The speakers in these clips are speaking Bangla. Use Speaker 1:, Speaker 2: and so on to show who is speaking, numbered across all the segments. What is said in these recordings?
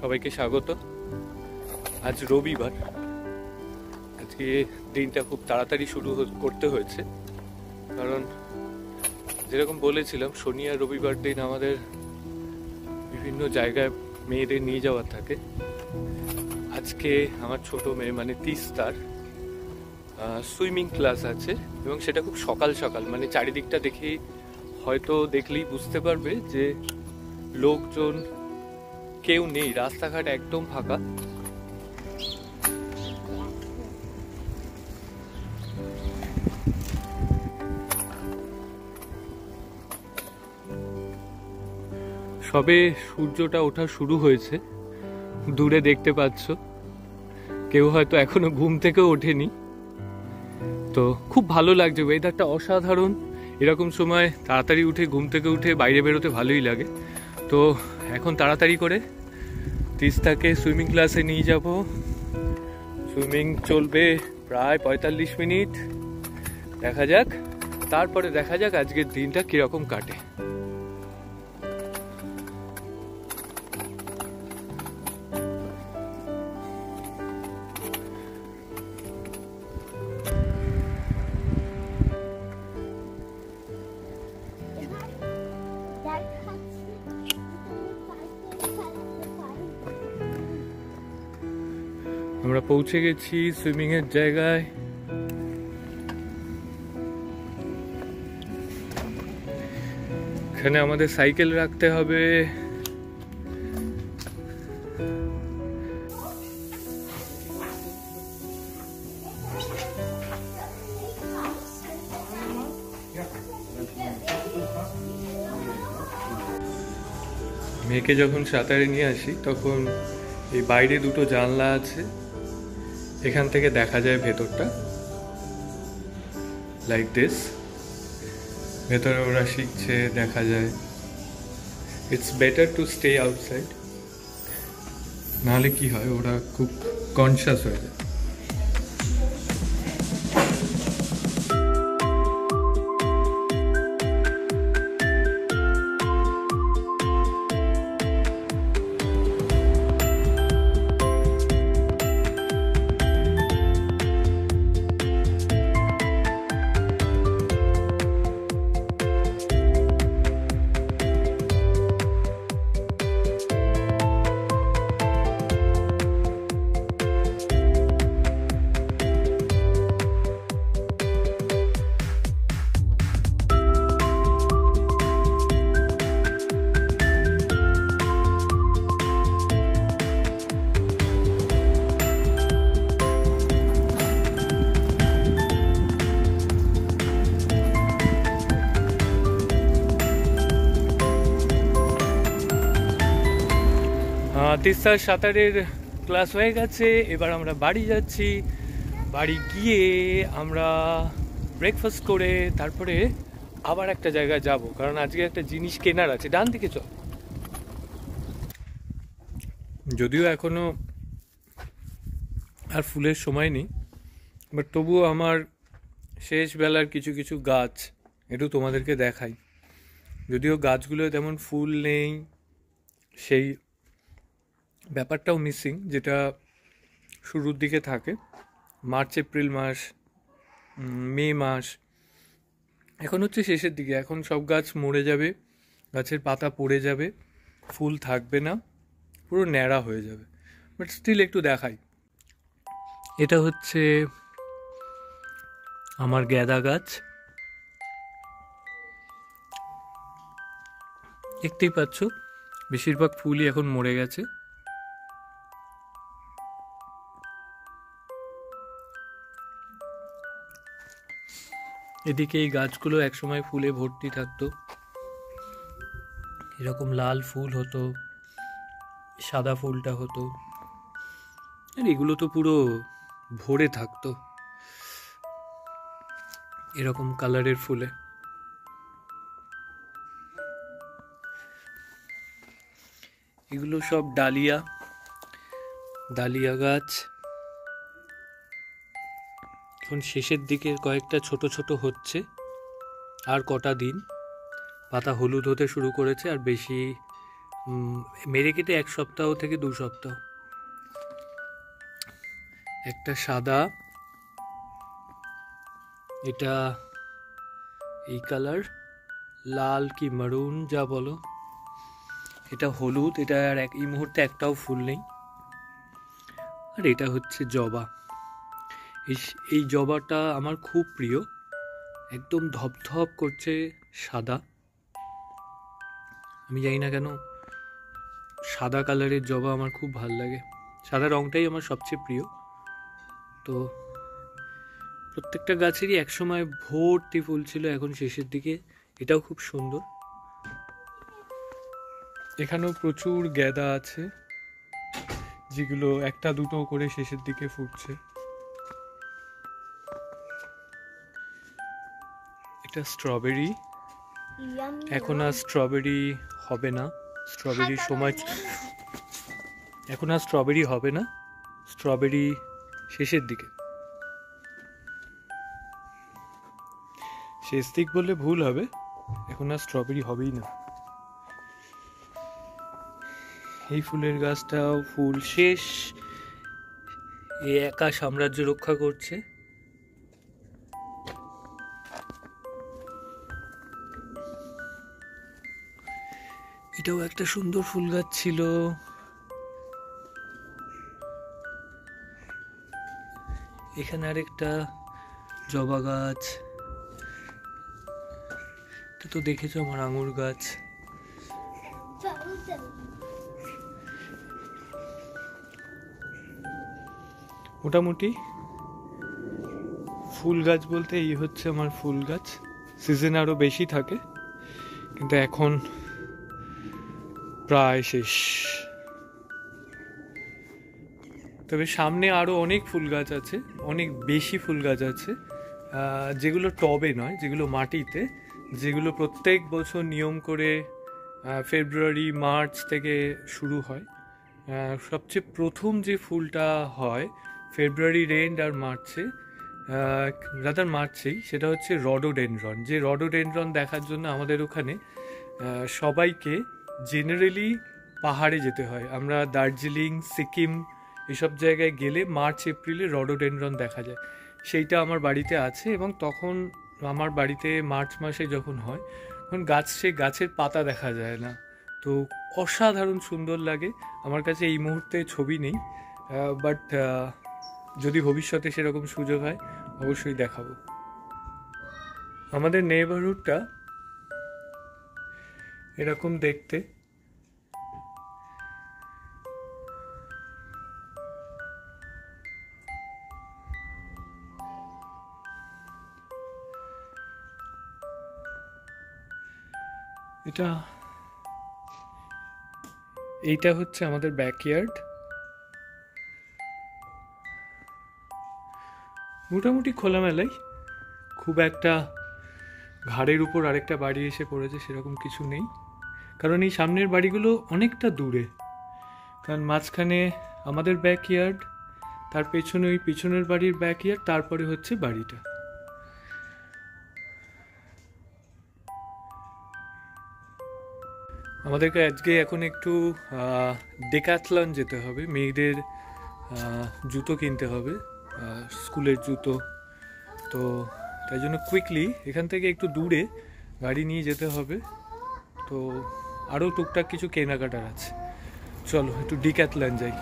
Speaker 1: সবাইকে স্বাগত। আজ রবিবার। আজকে দিনটা খুব তাড়াতাড়ি শুরু করতে হয়েছে, কারণ যেরকম বলেছিলাম শনি আর রবিবার দিন আমাদের বিভিন্ন জায়গায় মেয়েদের নিয়ে যাওয়ার থাকে। আজকে আমার ছোট মেয়ে মানে তিস্তার সুইমিং ক্লাস আছে, এবং সেটা খুব সকাল সকাল, মানে চারিদিকটা দেখেই হয়তো দেখলেই বুঝতে পারবে যে লোকজন কেউ নেই, রাস্তাঘাট একদম ফাঁকা। সবে সূর্যটা ওঠা শুরু হয়েছে, দূরে দেখতে পাচ্ছ। কেউ হয়তো এখনো ঘুম থেকেও ওঠেনি। তো খুব ভালো লাগছে, ওয়েদারটা অসাধারণ। এরকম সময় তাড়াতাড়ি উঠে ঘুম থেকে উঠে বাইরে বেরোতে ভালোই লাগে। তো এখন তাড়াতাড়ি করে তিস্তাকে সুইমিং ক্লাসে নিয়ে যাব। সুইমিং চলবে প্রায় 45 মিনিট। দেখা যাক, তারপরে দেখা যাক আজকের দিনটা কিরকম কাটে। আমরা পৌঁছে গেছি সুইমিং এর জায়গায়। এখানে আমাদের সাইকেল রাখতে হবে। মেয়েকে যখন সাঁতারে নিয়ে আসি তখন এই বাইরে দুটো জানলা আছে, এখান থেকে দেখা যায় ভেতরটা, লাইক দিস। ভেতরে ওরা শিখছে, দেখা যায়। It's better to stay outside, নাহলে কি হয় ওরা খুব কনসিয়াস হয়ে যায়। তিস্তার সাঁতারের ক্লাস হয়ে গেছে, এবার আমরা বাড়ি যাচ্ছি। বাড়ি গিয়ে আমরা ব্রেকফাস্ট করে তারপরে আবার একটা জায়গায় যাব, কারণ আজকে একটা জিনিস কেনার আছে। ডান দিকে চল। যদিও এখনো আর ফুলের সময় নেই, বাট তবুও আমার শেষ বেলার কিছু কিছু গাছ একটু তোমাদেরকে দেখাই। যদিও গাছগুলো তেমন ফুল নেই, সেই ব্যাপারটাও মিসিং যেটা শুরুর দিকে থাকে। মার্চ এপ্রিল মাস, মে মাস, এখন হচ্ছে শেষের দিকে। এখন সব গাছ মরে যাবে, গাছের পাতা পড়ে যাবে, ফুল থাকবে না, পুরো ন্যাড়া হয়ে যাবে। বাট স্টিল একটু দেখাই। এটা হচ্ছে আমার গ্যাদা গাছ, দেখতেই পাচ্ছ বেশিরভাগ ফুলই এখন মরে গেছে। এদিকে এই গাছগুলো একসময় ফুলে ভর্তি থাকতো, এরকম লাল ফুল হতো, সাদা ফুলটা হতো, আর এগুলো তো পুরো ভরে থাকতো এরকম কালারের ফুলে। এগুলো সব ডালিয়া, ডালিয়া গাছ। এখন শেষের দিকে কয়েকটা ছোট ছোট হচ্ছে, আর কটা দিন পাতা হলুদ হতে শুরু করেছে, আর বেশি মেরে কেটে 1 সপ্তাহ থেকে 2 সপ্তাহ। একটা সাদা, এটা এই কালার, লাল কি মারুন যা বলো, এটা হলুদ, এটা আর এই মুহূর্তে একটাও ফুল নেই। আর এটা হচ্ছে জবা। এই জবাটা আমার খুব প্রিয়, একদম ধপধপ করছে সাদা। আমি জানি না কেন সাদা কালারের জবা আমার খুব ভাল লাগে, সাদা রংটাই আমার সবচেয়ে প্রিয়। তো প্রত্যেকটা গাছেরই একসময় ভর্তি ফুল ছিল, এখন শেষের দিকে। এটাও খুব সুন্দর। এখানেও প্রচুর গ্যাদা আছে, যেগুলো একটা দুটো করে শেষের দিকে ফুটছে। এটা স্ট্রবেরি, এখন আর স্ট্রবেরি হবে না, স্ট্রবেরির সময় এখন আর স্ট্রবেরি হবে না, স্ট্রবেরি শেষের দিকে। শেষ দিক বললে ভুল হবে, এখন আর স্ট্রবেরি হবেই না। এই ফুলের গাছটাও ফুল শেষ, এ একা সাম্রাজ্য রক্ষা করছে। এটাও একটা সুন্দর ফুল গাছ ছিল। এখানে আরেকটা জবা গাছ, এটা তো দেখেছো আমার আঙুর গাছ। মোটামুটি ফুল গাছ বলতে এই হচ্ছে আমার ফুল গাছ। সিজন আরো বেশি থাকে, কিন্তু এখন প্রায় শেষ। তবে সামনে আরো অনেক ফুল গাছ আছে, অনেক বেশি ফুল গাছ আছে, যেগুলো টবে নয়, যেগুলো মাটিতে, যেগুলো প্রত্যেক বছর নিয়ম করে ফেব্রুয়ারি মার্চ থেকে শুরু হয়। সবচেয়ে প্রথম যে ফুলটা হয় ফেব্রুয়ারির এন্ড আর মার্চে, রাদার মার্চেই, সেটা হচ্ছে রডোডেনড্রন। যে রডোডেনড্রন দেখার জন্য আমাদের ওখানে সবাইকে জেনারেলি পাহাড়ে যেতে হয়। আমরা দার্জিলিং, সিকিম এসব জায়গায় গেলে মার্চ এপ্রিলে রডোডেনড্রন দেখা যায়। সেইটা আমার বাড়িতে আছে, এবং তখন আমার বাড়িতে মার্চ মাসে যখন হয় তখন গাছের পাতা দেখা যায় না। তো অসাধারণ সুন্দর লাগে। আমার কাছে এই মুহূর্তে ছবি নেই, বাট যদি ভবিষ্যতে সেরকম সুযোগ হয় অবশ্যই দেখাবো। আমাদের নেইবারহুডটা এরকম দেখতে। এইটা হচ্ছে আমাদের ব্যাকইয়ার্ড। মোটামুটি খোলামেলাই, খুব একটা ঘাড়ের উপর আরেকটা বাড়ি এসে পড়েছে সেরকম কিছু নেই, কারণ এই সামনের বাড়িগুলো অনেকটা দূরে। কারণ মাঝখানে আমাদের ব্যাকইয়ার্ড, তার পেছনে ওই পিছনের বাড়ির ব্যাকইয়ার্ড, তারপরে হচ্ছে বাড়িটা। আমাদেরকে আজকে এখন একটু ডেকাথলন যেতে হবে, মেয়েদের জুতো কিনতে হবে, স্কুলের জুতো। তো তাই জন্য কুইকলি এখান থেকে একটু দূরে গাড়ি নিয়ে যেতে হবে। তো আরও টুকটাক কিছু কেনাকাটার আছে, চলো একটু ডেকাথলন যাই।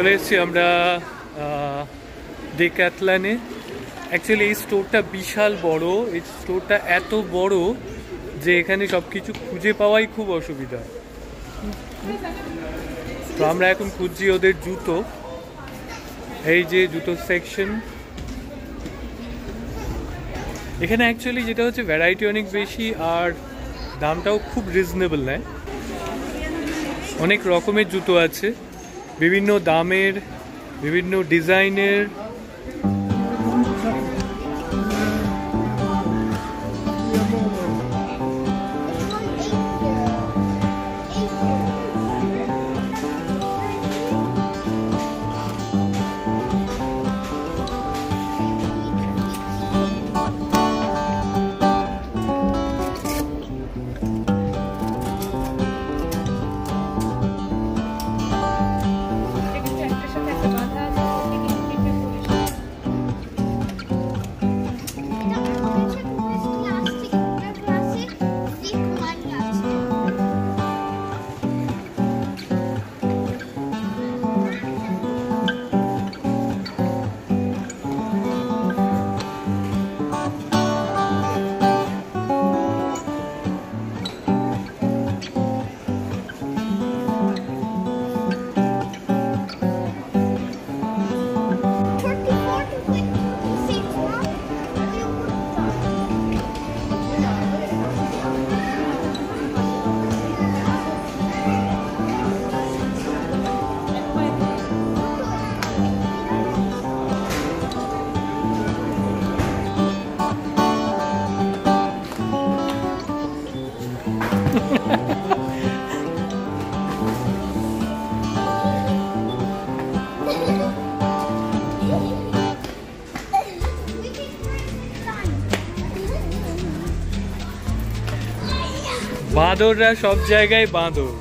Speaker 1: চলে এসেছি আমরা ডেকাথলনে। অ্যাকচুয়ালি এই স্টোরটা বিশাল বড়, এই স্টোরটা এত বড় যে এখানে সব কিছু খুঁজে পাওয়াই খুব অসুবিধা। তো আমরা এখন খুঁজছি ওদের জুতো। এই যে জুতো সেকশন, এখানে অ্যাকচুয়ালি যেটা হচ্ছে ভ্যারাইটি অনেক বেশি আর দামটাও খুব রিজনেবল নেয়। অনেক রকমের জুতো আছে, বিভিন্ন দামের, বিভিন্ন ডিজাইনের। বাঁদররা সব জায়গায় বাঁদর।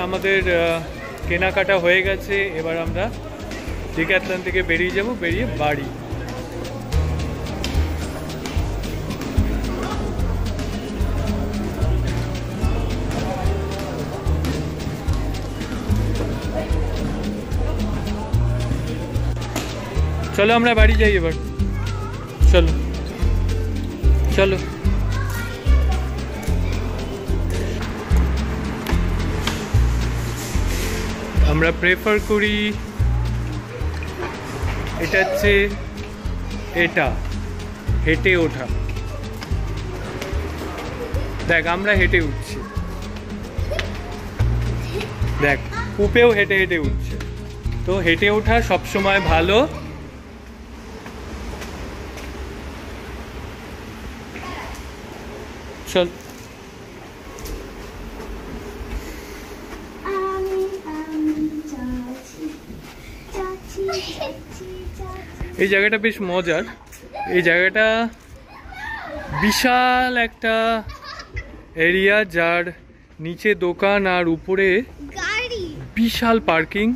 Speaker 1: আমাদের কেনাকাটা হয়ে গেছে, এবার আমরা ডিক্যাথলন থেকে বেরিয়ে যাব, বেরিয়ে বাড়ি। চলো আমরা বাড়ি যাই এবার, চলো চলো। আমরা প্রেফার করি এটা হচ্ছে এটা হেঁটে ওঠা। দেখ আমরা হেঁটে উঠছি, দেখ কুপেও হেঁটে হেঁটে উঠছে, তো হেঁটে ওঠা সবসময় ভালো। চল এই জায়গাটা বেশ মজার। এই জায়গাটা বিশাল একটা এরিয়া, যার নিচে দোকান আর উপরে বিশাল পার্কিং।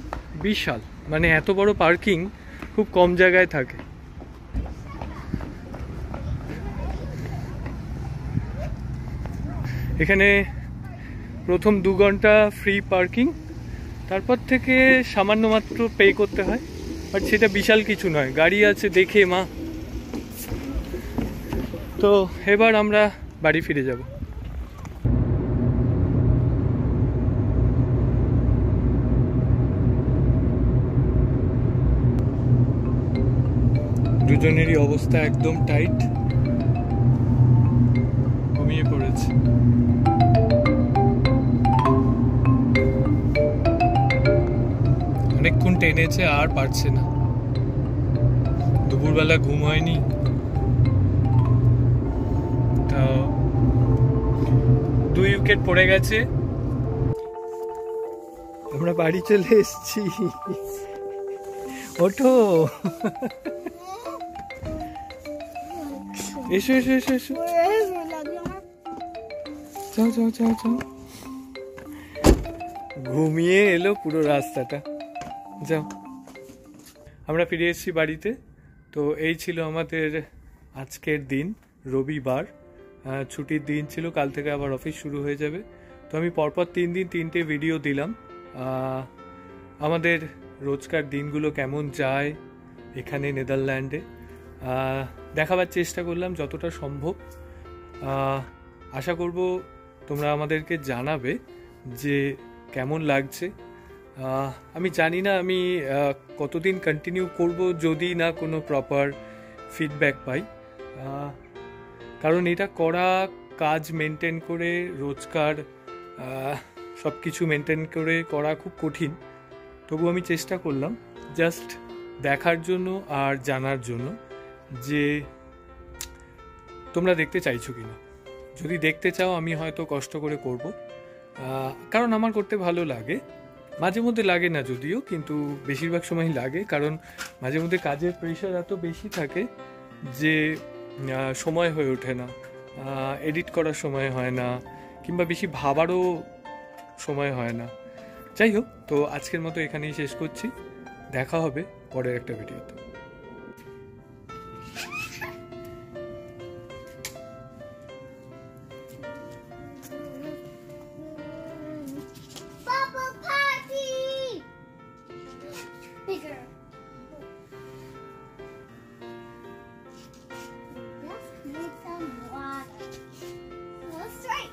Speaker 1: বিশাল মানে এত বড় পার্কিং খুব কম জায়গায় থাকে। এখানে প্রথম 2 ঘন্টা ফ্রি পার্কিং, তারপর থেকে সামান্য মাত্র পে করতে হয়, বাট সেটা বিশাল কিছু নয়, গাড়ি আছে দেখে মা। তো এবার আমরা বাড়ি ফিরে যাব। দুজনেরই অবস্থা একদম টাইট, ঘুমিয়ে পড়েছে। অনেকক্ষণ টেনেছে আর পারছে না, দুপুরবেলা ঘুম হয়নি, তো 2 উইকেট পড়ে গেছে। আমরা বাড়ি চলে এসেছি, ওঠো এসো এসো এসো এসো, যাও যাও যাও যাও। ঘুমিয়ে এলো পুরো রাস্তাটা, যাও। আমরা ফিরে এসেছি বাড়িতে। তো এই ছিল আমাদের আজকের দিন, রবিবার, ছুটির দিন ছিল, কাল থেকে আবার অফিস শুরু হয়ে যাবে। তো আমি পরপর 3 দিন 3টে ভিডিও দিলাম আমাদের রোজকার দিনগুলো কেমন যায় এখানে নেদারল্যান্ডে, দেখাবার চেষ্টা করলাম যতটা সম্ভব। আশা করব তোমরা আমাদেরকে জানাবে যে কেমন লাগছে। আমি জানি না আমি কতদিন কন্টিনিউ করব যদি না কোনো প্রপার ফিডব্যাক পাই, কারণ এটা করা, কাজ মেনটেন করে, রোজকার সব কিছু মেনটেন করে করা খুব কঠিন। তবু আমি চেষ্টা করলাম জাস্ট দেখার জন্য আর জানার জন্য যে তোমরা দেখতে চাইছো কিনা। যদি দেখতে চাও আমি হয়তো কষ্ট করে করব, কারণ আমার করতে ভালো লাগে। মাঝে মধ্যে লাগে না যদিও, কিন্তু বেশিরভাগ সময়ই লাগে, কারণ মাঝে মধ্যে কাজের প্রেশার এত বেশি থাকে যে সময় হয়ে ওঠে না, এডিট করার সময় হয় না, কিংবা বেশি ভাবারও সময় হয় না। যাই হোক, তো আজকের মতো এখানেই শেষ করছি। দেখা হবে পরের একটা ভিডিওতে।
Speaker 2: Bubble party! Bigger. Just need some water. Go straight.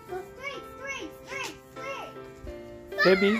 Speaker 2: Go straight, straight, straight, straight.
Speaker 1: Baby.